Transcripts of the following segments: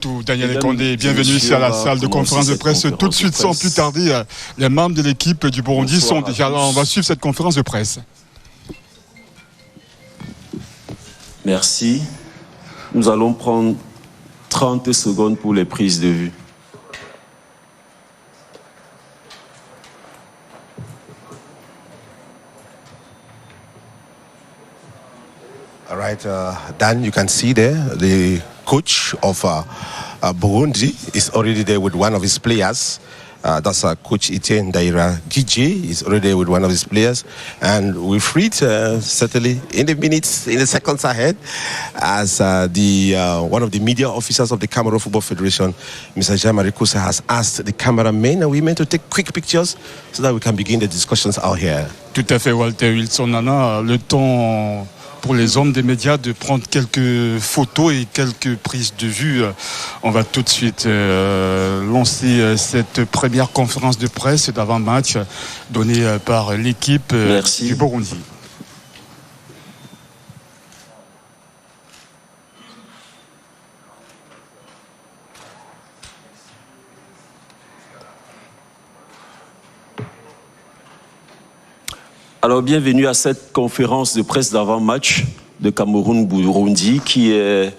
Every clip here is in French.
Daniel Condé, bienvenue ici à la salle de conférence de presse. Tout de suite, sans plus tarder, les membres de l'équipe du Burundi sont déjà là. On va suivre cette conférence de presse. Merci. Nous allons prendre 30 secondes pour les prises de vue. All right, Dan, you can see there the coach of Burundi is already there with one of his players. That's Coach Etienne Daira Gije is already there with one of his players. And we're free to, certainly in the seconds ahead, as one of the media officers of the Cameroon Football Federation, Mr. Jean-Marie Koussa, has asked the cameramen and women to take quick pictures so that we can begin the discussions out here. Tout à fait, Walter Wilson. Nana, le temps pour les hommes des médias de prendre quelques photos et quelques prises de vue. On va tout de suite lancer cette première conférence de presse d'avant-match donnée par l'équipe du Burundi. Alors, bienvenue à cette conférence de presse d'avant-match de Cameroun-Burundi, qui est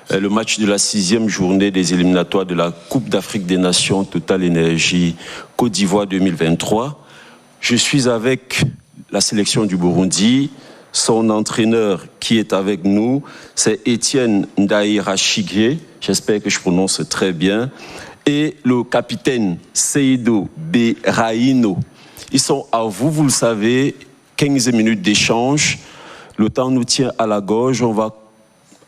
le match de la 6e journée des éliminatoires de la Coupe d'Afrique des Nations Total Énergie Côte d'Ivoire 2023. Je suis avec la sélection du Burundi. Son entraîneur qui est avec nous, c'est Etienne Ndaira Gije, j'espère que je prononce très bien, et le capitaine Seydou Beraino. Ils sont à vous, vous le savez, 15 minutes d'échange. Le temps nous tient à la gorge, on va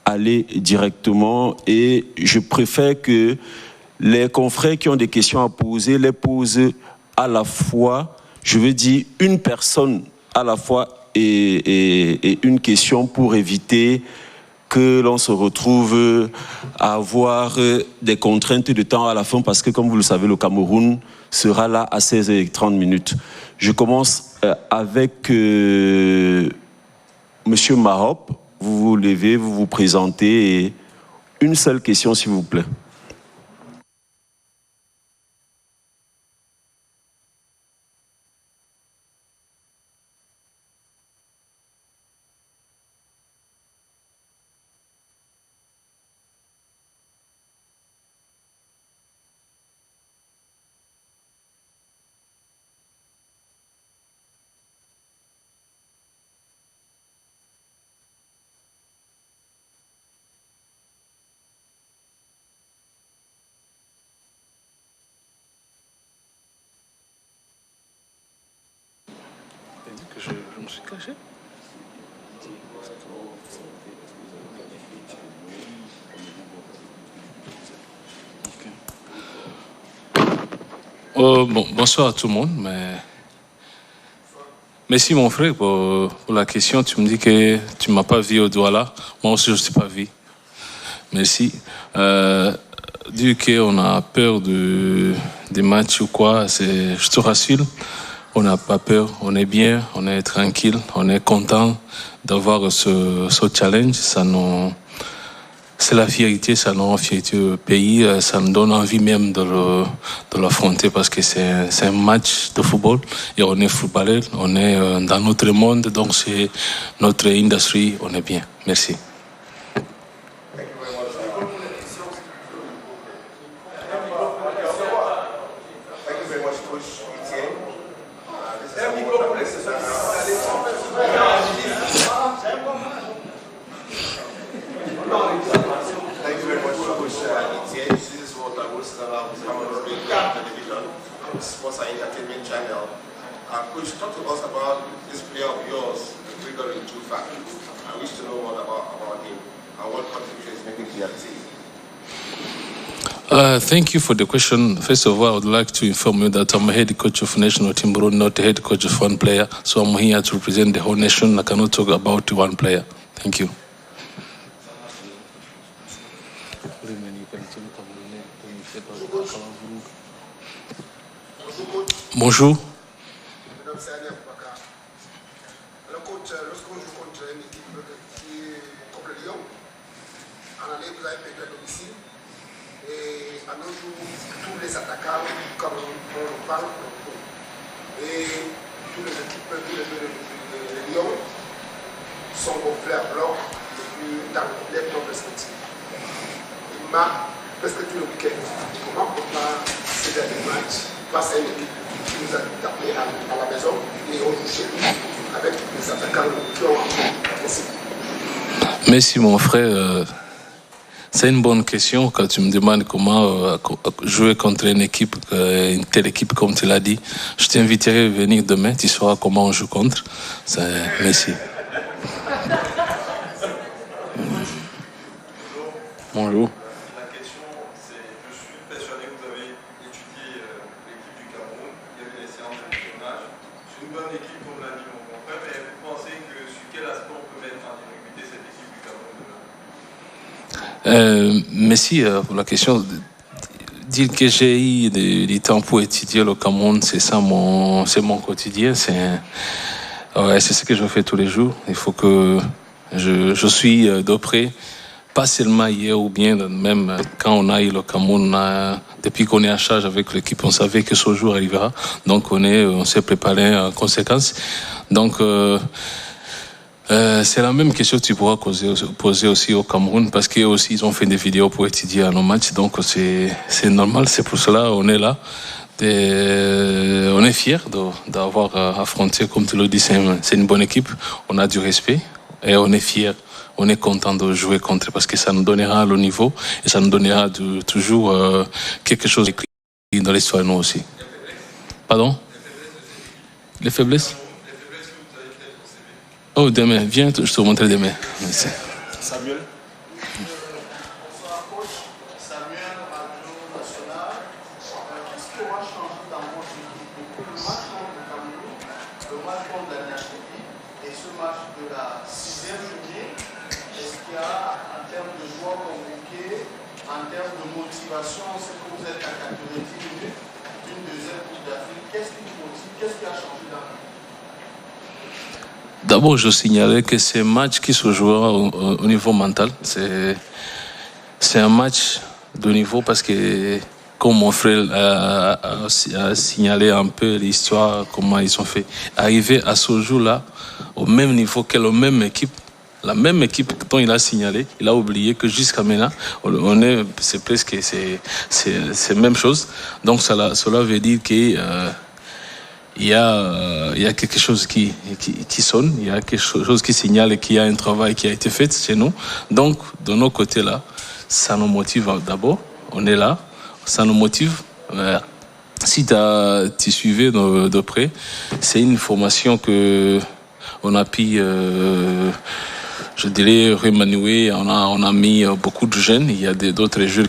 aller directement et je préfère que les confrères qui ont des questions à poser les posent à la fois, je veux dire une personne à la fois et une question pour éviter que l'on se retrouve à avoir des contraintes de temps à la fin parce que comme vous le savez, le Cameroun sera là à 16h30. Je commence avec Monsieur Mahop. Vous vous levez, vous vous présentez et une seule question s'il vous plaît. Je me suis caché. Bonsoir à tout le monde. Merci mon frère pour la question. Tu me dis que tu ne m'as pas vu au Douala. Moi aussi, je ne t'ai pas vu. Merci. Dire qu'on a peur des matchs ou quoi, je te rassure. On n'a pas peur, on est bien, on est tranquille, on est content d'avoir ce challenge. C'est la fierté, ça nous rend fierté au pays, ça nous donne envie même de l'affronter parce que c'est un match de football et on est footballeur, on est dans notre monde, donc c'est notre industrie, on est bien. Merci. Thank you for the question. First of all, I would like to inform you that I'm a head coach of national team Burundi, not the head coach of one player. So I'm here to represent the whole nation. I cannot talk about one player. Thank you. Bonjour. à nos jours, tous les attaquants, comme on parle, et toutes les équipes, les Lions sont au flair bloc dans les clubs respectifs. Il marque presque tout le week-end. Comment on va ces derniers matchs face à une équipe qui nous a tapé à la maison et on joue chez nous avec les attaquants qui ont la possibilité. Merci mon frère. C'est une bonne question quand tu me demandes comment jouer contre une telle équipe comme tu l'as dit. Je t'inviterai à venir demain, tu sauras comment on joue contre. Merci. Bonjour. La question, c'est, je suis persuadé que vous avez étudié l'équipe du Cameroun, il y avait des séances de visionnage. C'est une bonne équipe, comme l'a dit mon frère, mais vous pensez que sur quel aspect on peut mettre en difficulté cette équipe du Cameroun demain? Merci pour la question. Dire que j'ai eu du temps pour étudier le Cameroun, c'est mon quotidien. C'est ce que je fais tous les jours. Il faut que je suis de près, pas seulement hier ou bien même quand on a eu le Cameroun, depuis qu'on est en charge avec l'équipe, on savait que ce jour arrivera. Donc on s'est préparé en conséquence. Donc c'est la même question que tu pourras poser aussi au Cameroun parce qu'eux aussi ils ont fait des vidéos pour étudier à nos matchs, donc c'est normal, c'est pour cela on est là. On est fiers d'avoir affronté, comme tu le dis, c'est une bonne équipe, on a du respect et on est fiers, on est content de jouer contre parce que ça nous donnera le niveau et ça nous donnera toujours quelque chose écrit dans l'histoire nous aussi. Pardon? Les faiblesses? Oh, demain, viens, je te montrerai demain. Merci. Samuel. Bonsoir coach, Samuel, radio national. Qu'est-ce qui aura changé dans votre équipe depuis le match contre le Cameroun, le match contre la NHTP et ce match de la 6e journée? Est-ce qu'il y a, en termes de joueurs convoqués, en termes de motivation, c'est que vous êtes à 90 minutes d'une deuxième Coupe d'Afrique? Qu'est-ce qui vous motive? Qu'est-ce qui a changé dans l'équipe? D'abord, je signalais que c'est un match qui se jouera au niveau mental. C'est un match de niveau parce que, comme mon frère a signalé un peu l'histoire, comment ils ont fait, arriver à ce jour-là, au même niveau que la même équipe dont il a signalé, il a oublié que jusqu'à maintenant, c'est presque la même chose. Donc cela veut dire que il y a quelque chose qui sonne, il y a quelque chose qui signale qu'il y a un travail qui a été fait chez nous. Donc, de nos côtés là, ça nous motive d'abord. On est là, ça nous motive. Si tu suivais de près, c'est une formation que on a pu, je dirais, remanier. On a mis beaucoup de jeunes. Il y a d'autres jeunes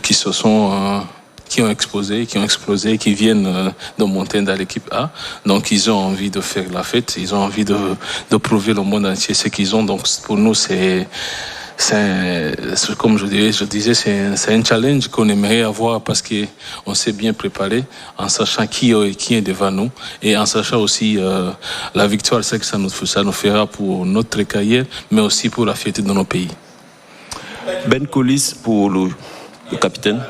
qui ont explosé, qui viennent de monter dans l'équipe A. Donc, ils ont envie de faire la fête. Ils ont envie de prouver au monde entier ce qu'ils ont. Donc, pour nous, c'est comme je disais, c'est un challenge qu'on aimerait avoir parce qu'on s'est bien préparé en sachant qui est devant nous et en sachant aussi la victoire, c'est que ça nous fera pour notre carrière, mais aussi pour la fierté de nos pays. Ben Collis pour le capitaine.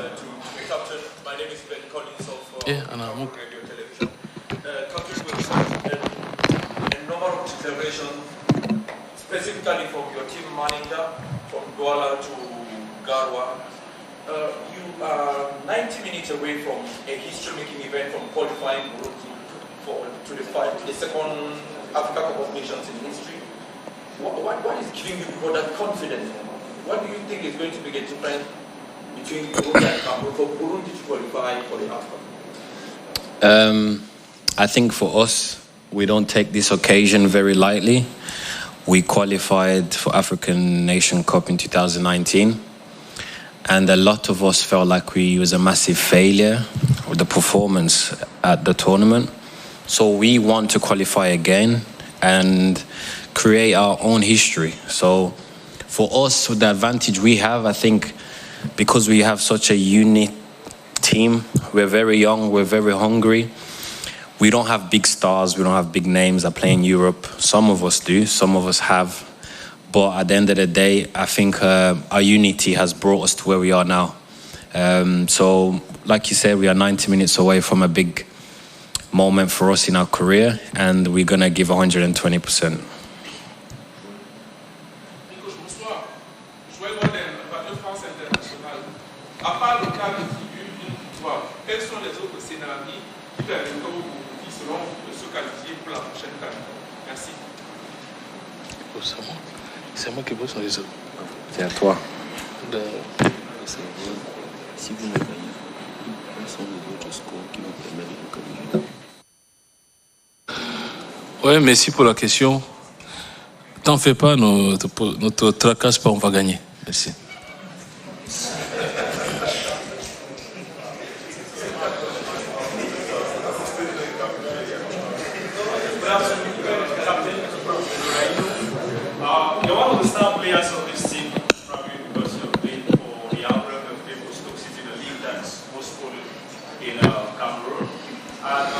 Yeah, specifically from your team manager, from Douala to Garwa, you are 90 minutes away from a history-making event from qualifying Burundi to the second Africa Cup of Nations in history. What is giving you that confidence? What do you think is going to be the difference between Burundi and Cameroon for Burundi to qualify for the Africa? I think for us, we don't take this occasion very lightly. We qualified for African Nation Cup in 2019, and a lot of us felt like we was a massive failure with the performance at the tournament. So we want to qualify again and create our own history. So for us, the advantage we have, I think, because we have such a unique team, we're very young, we're very hungry. We don't have big stars, we don't have big names that play in Europe. Some of us do, some of us have. But at the end of the day, I think our unity has brought us to where we are now. So, like you said, we are 90 minutes away from a big moment for us in our career, and we're going to give 120%. Bonsoir. Joël Walden, Radio France Internationale. À part le cas de figure d'une victoire, quels sont les autres scénarios qui permettront au Burundi, selon vous, de se qualifier pour la prochaine CAN? Merci. C'est moi qui pose sur les autres. C'est à toi. Si vous ne gagnez pas, quels sont les autres scores qui vous permettent de qualifier? Ouais, merci pour la question. T'en fais pas, ne te tracasse pas, on va gagner. Merci. You're one of the star players of this team, probably because you've played for the Outbreak of People Stoke City, the league that's most followed in Cameroon. And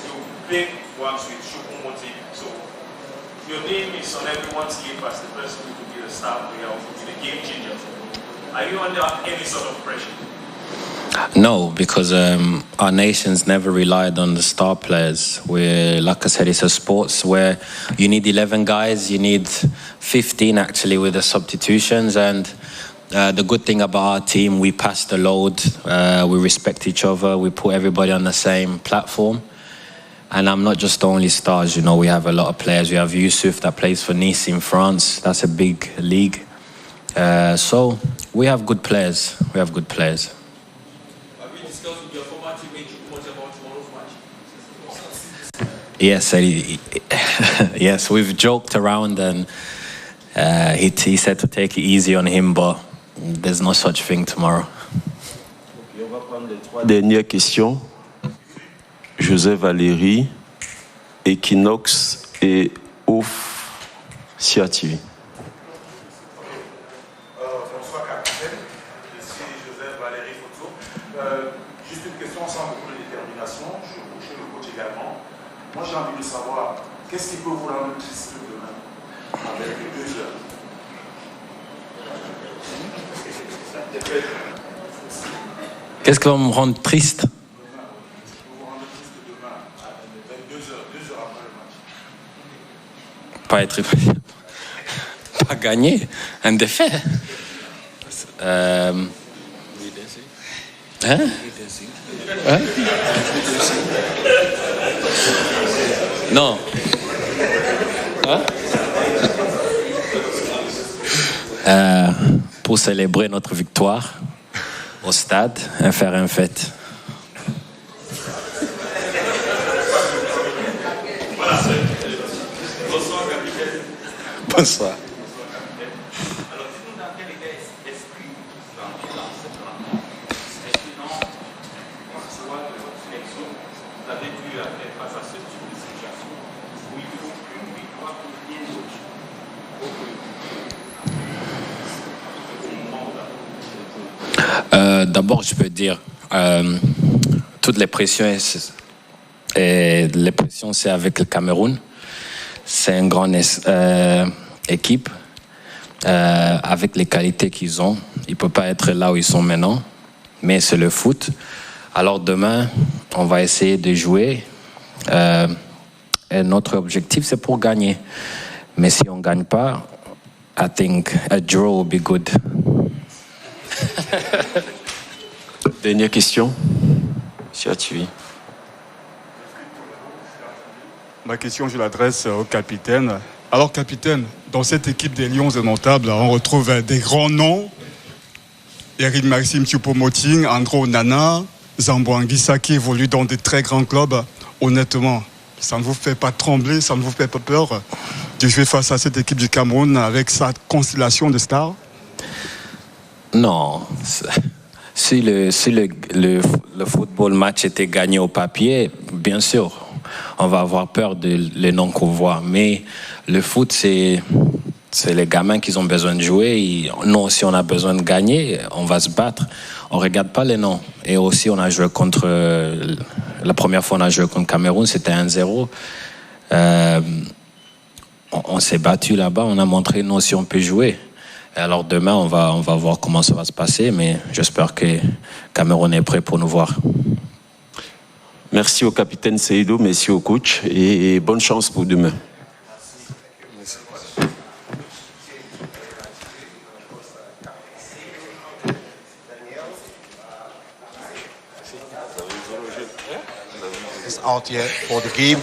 you played once with Choupo-Moting. So your name is on everyone's lip as the person who could be the star player, who could be the game changer. Are you under any sort of pressure? No, because our nation's never relied on the star players. Like I said, it's a sports where you need 11 guys, you need 15 actually with the substitutions. And the good thing about our team, we pass the load, we respect each other, we put everybody on the same platform. And I'm not just the only stars, you know, we have a lot of players. We have Youssouf that plays for Nice in France. That's a big league. So we have good players. We have good players. Yes, yes, we've joked around and he said to take it easy on him, but there's no such thing tomorrow. Okay, on va prendre les 3 dernières questions. Joseph Valéry, Equinox et Ouf Siativi. Bonsoir capitaine, je suis Joseph Valéry Photo. Juste une question sans beaucoup de détermination, je suis le coach également. Moi j'ai envie de savoir, qu'est-ce qui peut vous rendre triste demain avec les 2 heures? Qu'est-ce qui va me rendre triste? Pas être... pas gagner, un défait. Hein? Hein? Non. Hein? Pour célébrer notre victoire au stade, faire une fête. Bonsoir. Alors, dites-nous dans quel état d'esprit vous entrez dans cette rencontre. Est-ce que non, recevoir de votre sélection, vous avez dû faire face à ce type de situation où il faut une victoire pour bien d'autres. D'abord, je peux dire, toutes les pressions, c'est avec le Cameroun. C'est une grande équipe avec les qualités qu'ils ont. Ils ne peuvent pas être là où ils sont maintenant, mais c'est le foot. Alors demain, on va essayer de jouer. Et notre objectif, c'est pour gagner. Mais si on ne gagne pas, I think a draw will be good. Dernière question. Siativi. Ma question, je l'adresse au capitaine. Alors, capitaine, dans cette équipe des Lions indomptables, on retrouve des grands noms. Eric Maxime Choupo-Moting, Andro Onana, Zambo Anguissa qui évolue dans de très grands clubs. Honnêtement, ça ne vous fait pas trembler, ça ne vous fait pas peur de jouer face à cette équipe du Cameroun avec sa constellation de stars? Non. Si le football match était gagné au papier, bien sûr, on va avoir peur des noms qu'on voit. Mais le foot, c'est les gamins qui ont besoin de jouer. Et nous aussi, on a besoin de gagner. On va se battre. On ne regarde pas les noms. Et aussi, on a joué contre... la première fois, on a joué contre Cameroun, c'était 1-0. On s'est battu là-bas. On a montré, nous aussi, on peut jouer. Et alors demain, on va voir comment ça va se passer, mais j'espère que Cameroun est prêt pour nous voir. Merci au capitaine Seydou, merci au coach et bonne chance pour demain. It's out here for the game,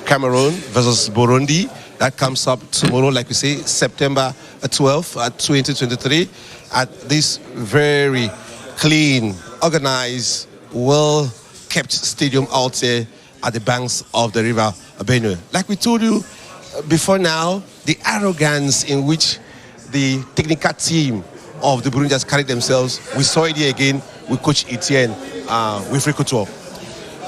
Cameroon versus Burundi. That comes up tomorrow, like we say, September 12th, 2023, at this very clean, organized, well-kept stadium out there at the banks of the river Benue. Like we told you before now, the arrogance in which the technical team of the Burundians carried themselves, we saw it here again with Coach Etienne, Wilfried Couture.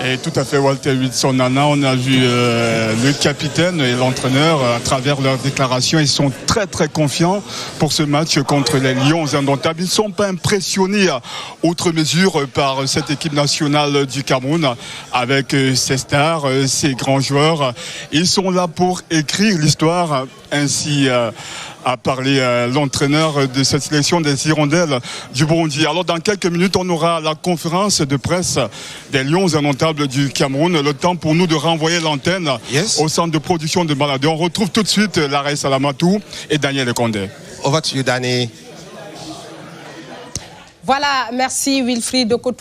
Et tout à fait, Walter Wilson Nana, on a vu le capitaine et l'entraîneur à travers leurs déclarations, ils sont très très confiants pour ce match contre les Lions indomptables. Ils ne sont pas impressionnés à outre mesure par cette équipe nationale du Cameroun avec ses stars, ses grands joueurs. Ils sont là pour écrire l'histoire, ainsi a parlé l'entraîneur de cette sélection des Hirondelles du Burundi. Alors dans quelques minutes, on aura la conférence de presse des Lions indomptables du Cameroun. Le temps pour nous de renvoyer l'antenne au centre de production de Maladé. On retrouve tout de suite Larry Salamatou et Daniel Condé. Over to you, Danny. Voilà, merci Wilfried Couture.